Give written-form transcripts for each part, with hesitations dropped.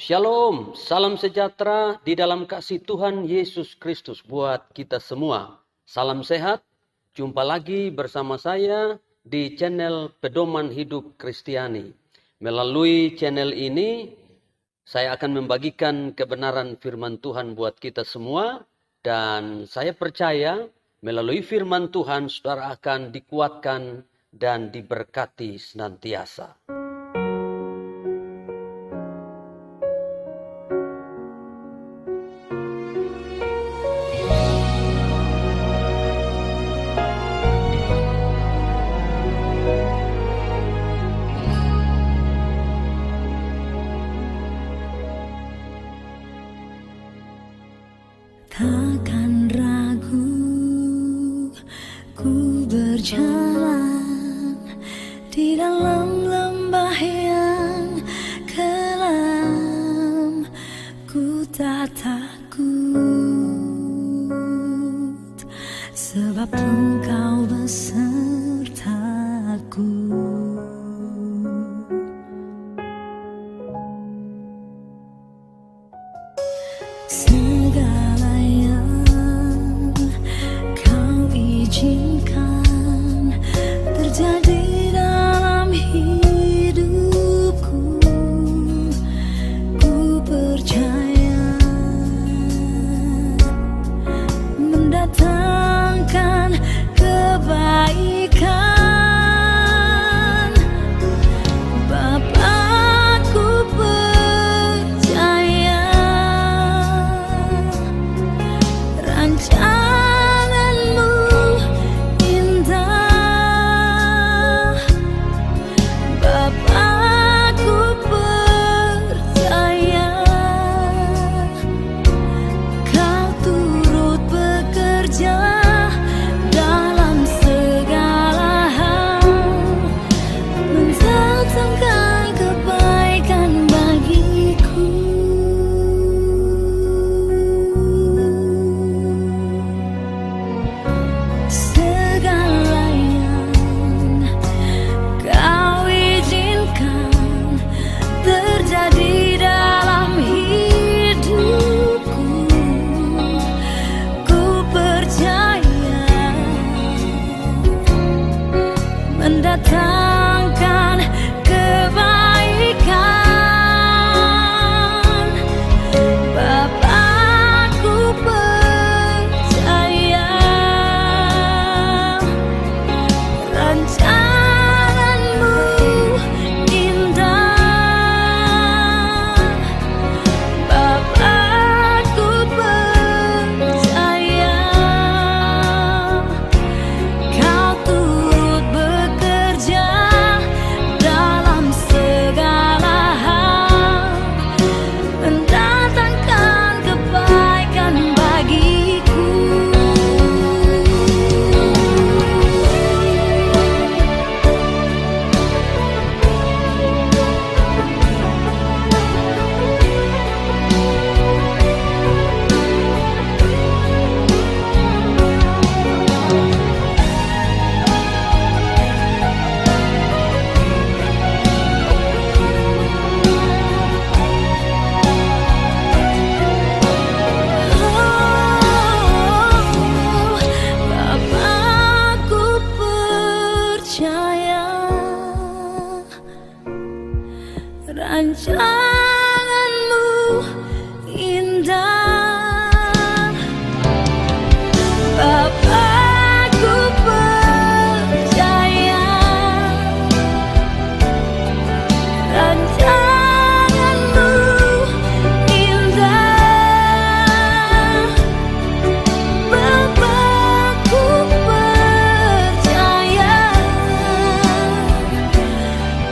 Shalom, salam sejahtera di dalam kasih Tuhan Yesus Kristus buat kita semua. Salam sehat, jumpa lagi bersama saya di channel Pedoman Hidup Kristiani. Melalui channel ini, saya akan membagikan kebenaran firman Tuhan buat kita semua. Dan saya percaya melalui firman Tuhan, saudara akan dikuatkan dan diberkati senantiasa. Takkan ragu ku berjalan di dalam lembah yang kelam. Ku tak takut sebab Engkau besertaku. Segala yang Kau izinkan terjadi dalam hidupku, ku percaya mendatangkan kebaikan. Bapa, ku percaya rancangan-Mu indah. Bapa, ku percaya Kau turut bekerja dalam segala hal, mendatangkan kebaikan bagiku. Segala yang Kau izinkan terjadi dalam hidupku, ku percaya mendatangkan kebaikan. Bapa, ku percaya rancangan-Mu indah. Bapa, ku percaya Kau turut bekerja dalam segala hal, mendatangkan kebaikan bagiku. Bapa, ku percaya rancangan-Mu indah. Bapa, ku percaya rancangan-Mu indah. Bapa, ku percaya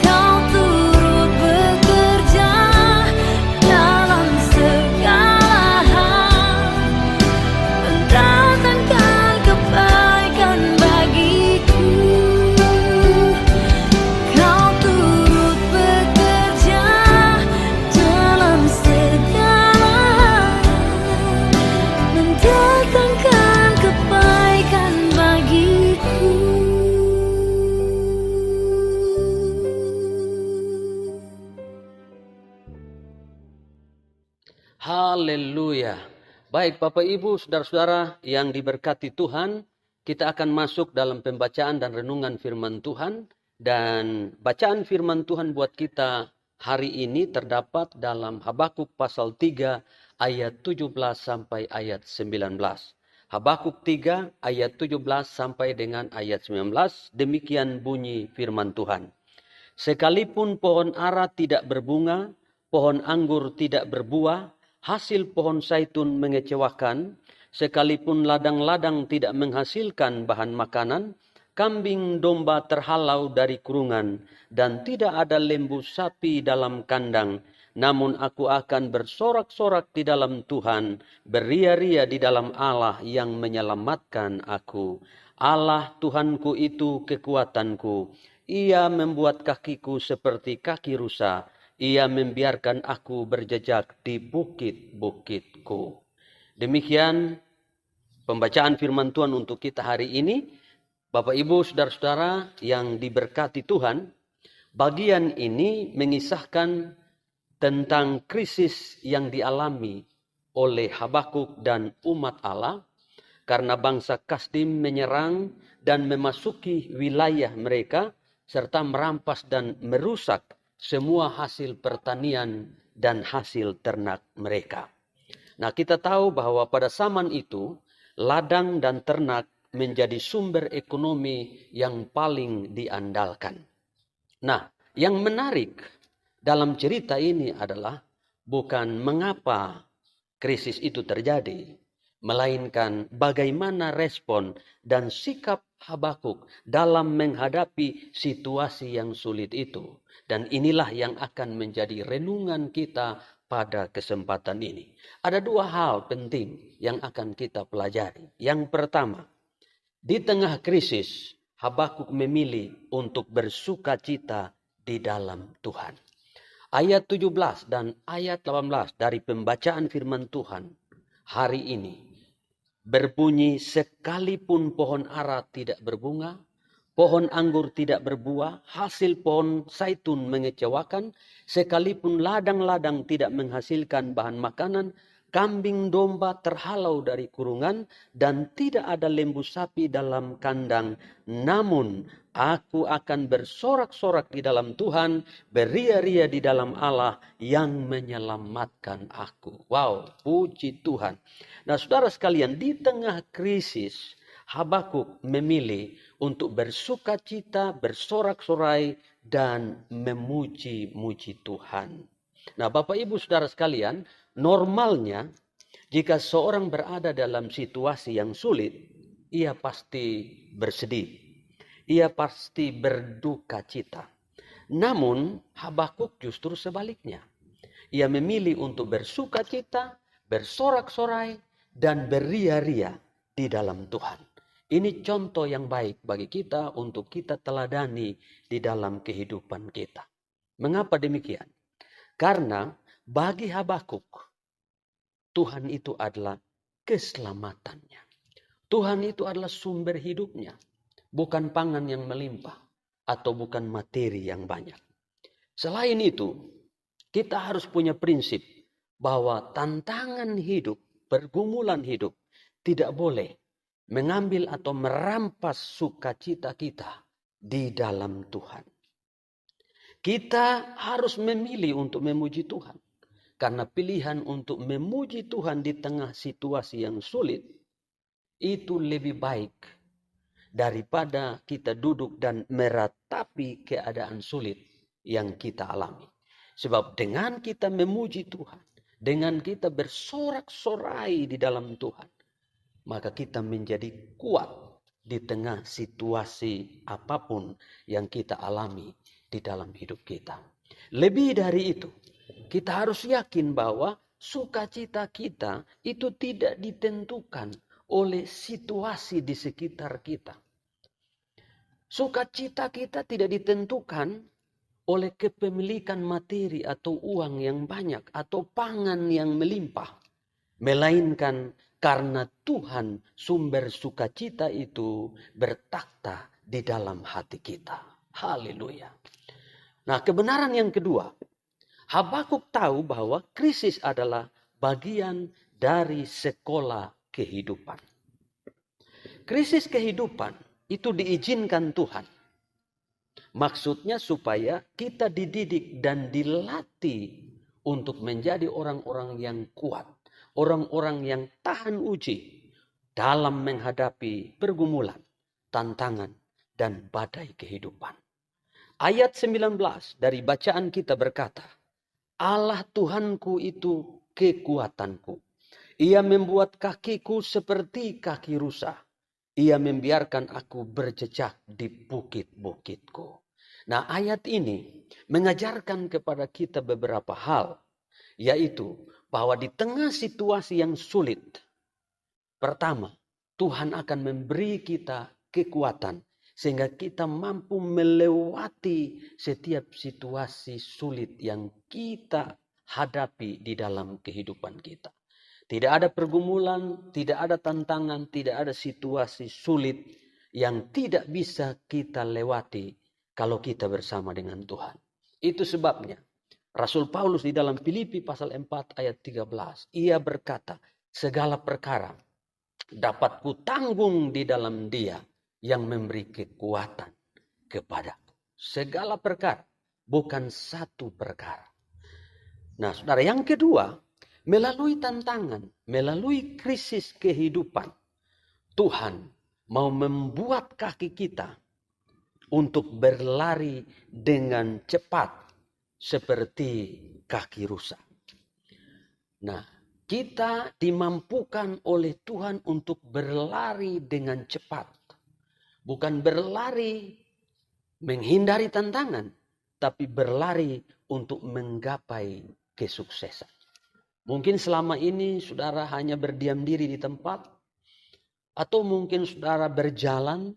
Kau turut bekerja Haleluya. Baik Bapak Ibu, saudara-saudara yang diberkati Tuhan, kita akan masuk dalam pembacaan dan renungan firman Tuhan. Dan bacaan firman Tuhan buat kita hari ini terdapat dalam Habakuk pasal 3 ayat 17 sampai ayat 19. Habakuk 3 ayat 17 sampai dengan ayat 19, demikian bunyi firman Tuhan. Sekalipun pohon ara tidak berbunga, pohon anggur tidak berbuah, hasil pohon zaitun mengecewakan, sekalipun ladang-ladang tidak menghasilkan bahan makanan, kambing domba terhalau dari kurungan, dan tidak ada lembu sapi dalam kandang. Namun aku akan bersorak-sorak di dalam Tuhan, beria-ria di dalam Allah yang menyelamatkan aku. Allah Tuhanku itu kekuatanku. Ia membuat kakiku seperti kaki rusa. Ia membiarkan aku berjejak di bukit-bukitku. Demikian pembacaan firman Tuhan untuk kita hari ini. Bapak Ibu saudara-saudara yang diberkati Tuhan, bagian ini mengisahkan tentang krisis yang dialami oleh Habakuk dan umat Allah karena bangsa Kasdim menyerang dan memasuki wilayah mereka serta merampas dan merusak semua hasil pertanian dan hasil ternak mereka. Nah, kita tahu bahwa pada zaman itu ladang dan ternak menjadi sumber ekonomi yang paling diandalkan. Nah, yang menarik dalam cerita ini adalah bukan mengapa krisis itu terjadi, melainkan bagaimana respon dan sikap Habakuk dalam menghadapi situasi yang sulit itu. Dan inilah yang akan menjadi renungan kita pada kesempatan ini. Ada dua hal penting yang akan kita pelajari. Yang pertama, di tengah krisis, Habakuk memilih untuk bersukacita di dalam Tuhan. Ayat 17 dan ayat 18 dari pembacaan firman Tuhan hari ini berbunyi, sekalipun pohon ara tidak berbunga, pohon anggur tidak berbuah, hasil pohon zaitun mengecewakan, sekalipun ladang-ladang tidak menghasilkan bahan makanan, kambing domba terhalau dari kurungan, dan tidak ada lembu sapi dalam kandang. Namun aku akan bersorak-sorak di dalam Tuhan, beria-ria di dalam Allah yang menyelamatkan aku. Wow, puji Tuhan. Nah, saudara sekalian, di tengah krisis, Habakuk memilih untuk bersukacita, bersorak-sorai, dan memuji-muji Tuhan. Nah, Bapak Ibu saudara sekalian, normalnya jika seorang berada dalam situasi yang sulit, ia pasti bersedih. Ia pasti berduka cita. Namun Habakuk justru sebaliknya. Ia memilih untuk bersukacita, bersorak-sorai, dan beria-ria di dalam Tuhan. Ini contoh yang baik bagi kita untuk kita teladani di dalam kehidupan kita. Mengapa demikian? Karena bagi Habakuk, Tuhan itu adalah keselamatannya. Tuhan itu adalah sumber hidupnya. Bukan pangan yang melimpah atau bukan materi yang banyak. Selain itu, kita harus punya prinsip bahwa tantangan hidup, pergumulan hidup tidak boleh mengambil atau merampas sukacita kita di dalam Tuhan. Kita harus memilih untuk memuji Tuhan. Karena pilihan untuk memuji Tuhan di tengah situasi yang sulit, itu lebih baik daripada kita duduk dan meratapi keadaan sulit yang kita alami. Sebab dengan kita memuji Tuhan, dengan kita bersorak-sorai di dalam Tuhan, maka kita menjadi kuat di tengah situasi apapun yang kita alami di dalam hidup kita. Lebih dari itu, kita harus yakin bahwa sukacita kita itu tidak ditentukan oleh situasi di sekitar kita. Sukacita kita tidak ditentukan oleh kepemilikan materi atau uang yang banyak atau pangan yang melimpah. Melainkan karena Tuhan sumber sukacita itu bertakhta di dalam hati kita. Haleluya. Nah, kebenaran yang kedua, Habakuk tahu bahwa krisis adalah bagian dari sekolah kehidupan. Krisis kehidupan itu diizinkan Tuhan. Maksudnya supaya kita dididik dan dilatih untuk menjadi orang-orang yang kuat. Orang-orang yang tahan uji dalam menghadapi pergumulan, tantangan, dan badai kehidupan. Ayat 19 dari bacaan kita berkata, Allah Tuhanku itu kekuatanku. Ia membuat kakiku seperti kaki rusa. Ia membiarkan aku berjejak di bukit-bukitku. Nah, ayat ini mengajarkan kepada kita beberapa hal. Yaitu bahwa di tengah situasi yang sulit. Pertama, Tuhan akan memberi kita kekuatan. Sehingga kita mampu melewati setiap situasi sulit yang kita hadapi di dalam kehidupan kita. Tidak ada pergumulan, tidak ada tantangan, tidak ada situasi sulit yang tidak bisa kita lewati kalau kita bersama dengan Tuhan. Itu sebabnya Rasul Paulus di dalam Filipi pasal 4 ayat 13. Ia berkata, segala perkara dapat kutanggung di dalam Dia yang memberi kekuatan kepadaku. Segala perkara, bukan satu perkara. Nah, saudara, yang kedua, melalui tantangan, melalui krisis kehidupan, Tuhan mau membuat kaki kita untuk berlari dengan cepat seperti kaki rusa. Nah, kita dimampukan oleh Tuhan untuk berlari dengan cepat. Bukan berlari menghindari tantangan, tapi berlari untuk menggapai kesuksesan. Mungkin selama ini saudara hanya berdiam diri di tempat, atau mungkin saudara berjalan,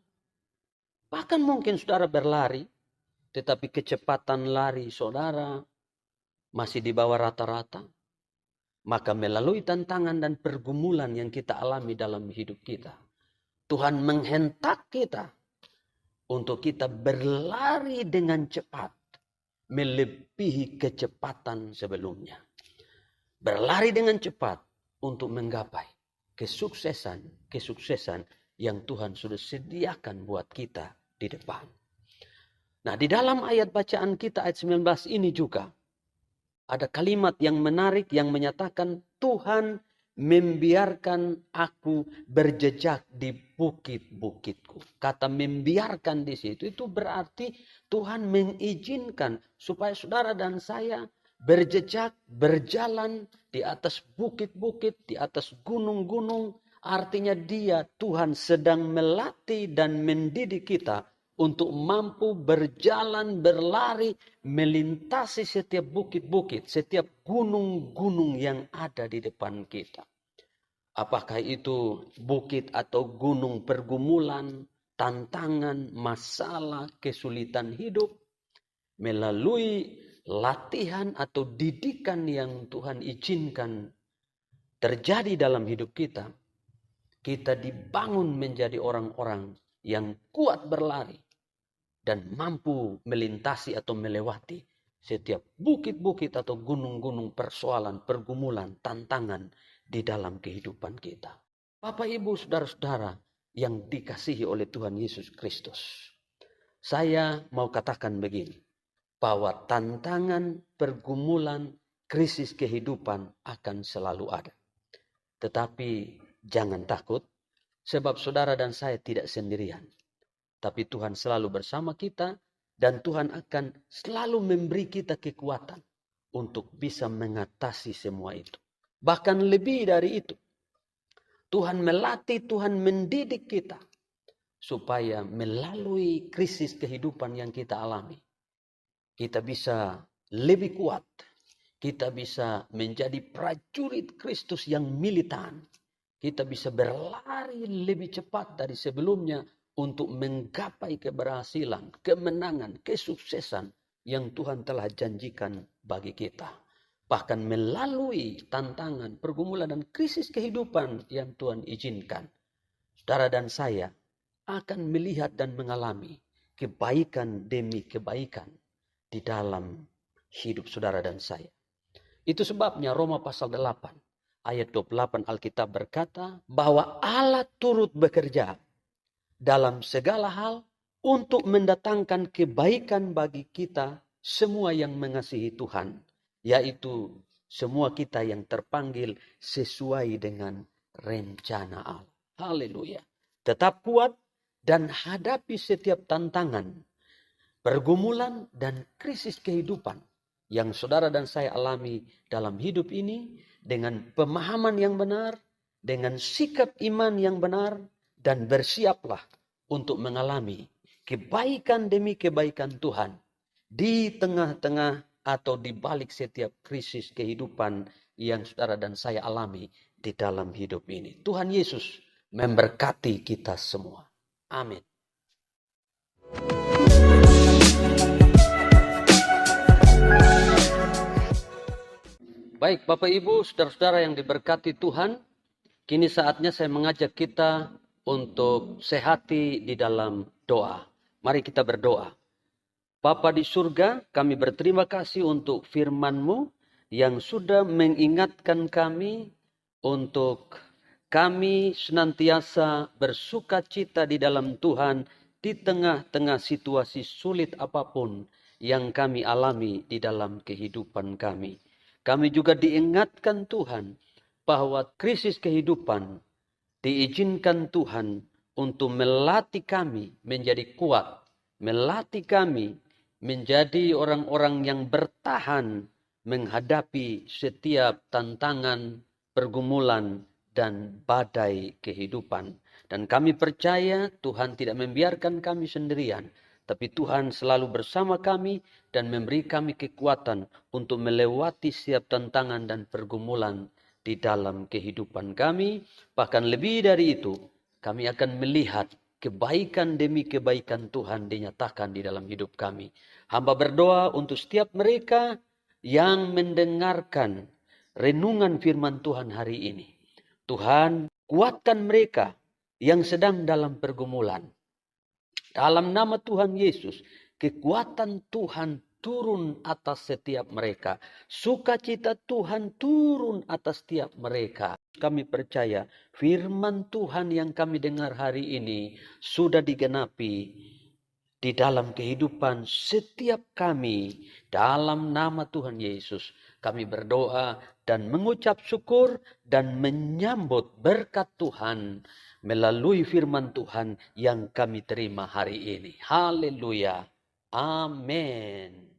bahkan mungkin saudara berlari, tetapi kecepatan lari saudara masih di bawah rata-rata. Maka melalui tantangan dan pergumulan yang kita alami dalam hidup kita, Tuhan menghentak kita untuk kita berlari dengan cepat, melebihi kecepatan sebelumnya. Berlari dengan cepat untuk menggapai kesuksesan yang Tuhan sudah sediakan buat kita di depan. Nah, di dalam ayat bacaan kita ayat 19 ini juga ada kalimat yang menarik yang menyatakan Tuhan membiarkan aku berjejak di bukit-bukitku. Kata membiarkan di situ itu berarti Tuhan mengizinkan supaya saudara dan saya berjejak, berjalan di atas bukit-bukit, di atas gunung-gunung. Artinya Tuhan sedang melatih dan mendidik kita untuk mampu berjalan, berlari, melintasi setiap bukit-bukit, setiap gunung-gunung yang ada di depan kita. Apakah itu bukit atau gunung pergumulan, tantangan, masalah, kesulitan hidup. Melalui latihan atau didikan yang Tuhan izinkan terjadi dalam hidup kita, kita dibangun menjadi orang-orang yang kuat berlari dan mampu melintasi atau melewati setiap bukit-bukit atau gunung-gunung persoalan, pergumulan, tantangan di dalam kehidupan kita. Bapak, Ibu, saudara-saudara yang dikasihi oleh Tuhan Yesus Kristus. Saya mau katakan begini, bahwa tantangan, pergumulan, krisis kehidupan akan selalu ada. Tetapi jangan takut, sebab saudara dan saya tidak sendirian. Tapi Tuhan selalu bersama kita dan Tuhan akan selalu memberi kita kekuatan untuk bisa mengatasi semua itu. Bahkan lebih dari itu, Tuhan melatih, Tuhan mendidik kita supaya melalui krisis kehidupan yang kita alami, kita bisa lebih kuat. Kita bisa menjadi prajurit Kristus yang militan. Kita bisa berlari lebih cepat dari sebelumnya untuk menggapai keberhasilan, kemenangan, kesuksesan yang Tuhan telah janjikan bagi kita. Bahkan melalui tantangan, pergumulan, dan krisis kehidupan yang Tuhan izinkan, saudara dan saya akan melihat dan mengalami kebaikan demi kebaikan di dalam hidup saudara dan saya. Itu sebabnya Roma pasal 8 ayat 28 Alkitab berkata bahwa Allah turut bekerja dalam segala hal untuk mendatangkan kebaikan bagi kita semua yang mengasihi Tuhan, yaitu semua kita yang terpanggil sesuai dengan rencana Allah. Haleluya. Tetap kuat dan hadapi setiap tantangan, pergumulan dan krisis kehidupan yang saudara dan saya alami dalam hidup ini dengan pemahaman yang benar, dengan sikap iman yang benar, dan bersiaplah untuk mengalami kebaikan demi kebaikan Tuhan di tengah-tengah atau di balik setiap krisis kehidupan yang saudara dan saya alami di dalam hidup ini. Tuhan Yesus memberkati kita semua. Amin. Baik Bapak Ibu, saudara-saudara yang diberkati Tuhan, kini saatnya saya mengajak kita untuk sehati di dalam doa. Mari kita berdoa. Bapa di surga, kami berterima kasih untuk firman-Mu yang sudah mengingatkan kami untuk kami senantiasa bersuka cita di dalam Tuhan di tengah-tengah situasi sulit apapun yang kami alami di dalam kehidupan kami. Kami juga diingatkan Tuhan bahwa krisis kehidupan diizinkan Tuhan untuk melatih kami menjadi kuat, melatih kami menjadi orang-orang yang bertahan menghadapi setiap tantangan, pergumulan, dan badai kehidupan. Dan kami percaya Tuhan tidak membiarkan kami sendirian, tapi Tuhan selalu bersama kami dan memberi kami kekuatan untuk melewati setiap tantangan dan pergumulan di dalam kehidupan kami. Bahkan lebih dari itu, kami akan melihat kebaikan demi kebaikan Tuhan dinyatakan di dalam hidup kami. Hamba berdoa untuk setiap mereka yang mendengarkan renungan firman Tuhan hari ini. Tuhan, kuatkan mereka yang sedang dalam pergumulan. Dalam nama Tuhan Yesus, kekuatan Tuhan turun atas setiap mereka. Sukacita Tuhan turun atas setiap mereka. Kami percaya firman Tuhan yang kami dengar hari ini sudah digenapi di dalam kehidupan setiap kami. Dalam nama Tuhan Yesus, kami berdoa dan mengucap syukur dan menyambut berkat Tuhan melalui firman Tuhan yang kami terima hari ini. Haleluya. Amin.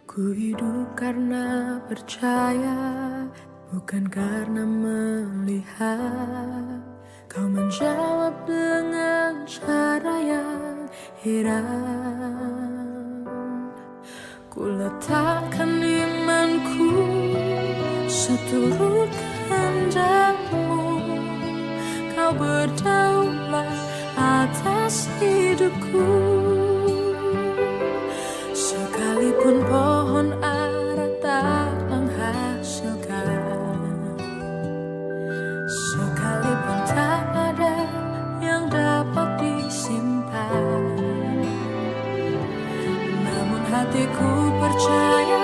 Ku hidup karena percaya, bukan karena melihat. Kau menjawab dengan cara yang heran. Ku letakkan imanku seturut kehendak-Mu. Kau berdaulat atas hidupku. Sekalipun pohon ara tak menghasilkan, sekalipun tak ada yang dapat disimpan, namun hatiku percaya